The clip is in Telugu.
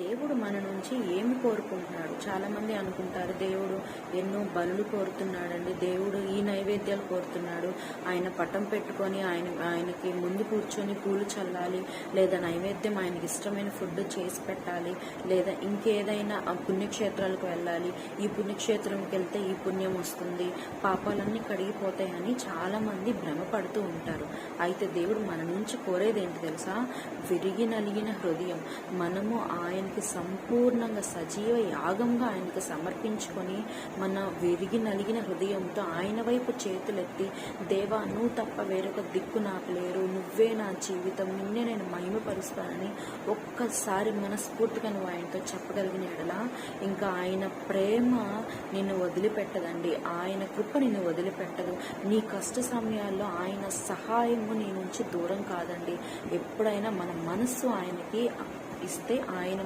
దేవుడు మన నుంచి ఏమి కోరుకుంటున్నాడు? చాలామంది అనుకుంటారు దేవుడు ఎన్నో బలులు కోరుతున్నాడండి, దేవుడు ఈ నైవేద్యాలు కోరుతున్నాడు, ఆయన పటం పెట్టుకొని ఆయనకి ముందు కూర్చొని పూలు చల్లాలి, లేదా నైవేద్యం ఆయనకి ఇష్టమైన ఫుడ్ చేసి పెట్టాలి, లేదా ఇంకేదైనా పుణ్యక్షేత్రాలకు వెళ్ళాలి, ఈ పుణ్యక్షేత్రంకి వెళ్తే ఈ పుణ్యం వస్తుంది, పాపాలన్నీ కడిగిపోతాయని చాలామంది భ్రమపడుతూ ఉంటారు. అయితే దేవుడు మన నుంచి కోరేది ఏంటి తెలుసా? విరిగి నలిగిన హృదయం. మనము ఆయనకి సంపూర్ణంగా సజీవ యాగంగా ఆయనకి సమర్పించుకొని మన విరిగి నలిగిన హృదయంతో ఆయన వైపు చేతులెత్తి, దేవా నువ్వు తప్ప వేరొక దిక్కు నాకు లేరు, నువ్వే నా జీవితం, నిన్నే నేను మహిమపరుస్తానని ఒక్కసారి మనస్ఫూర్తిగా నువ్వు ఆయనతో చెప్పగలిగిన ఎడల ఇంకా ఆయన ప్రేమ నిన్ను వదిలిపెట్టదండి, ఆయన కృప నిన్ను వదిలిపెట్టదు. నీ కష్ట సమయాల్లో ఆయన సహాయము నీ నుంచి దూరం కాదండి. ఎప్పుడైనా మన మనస్సు ఆయనకి ఇస్తే ఆయన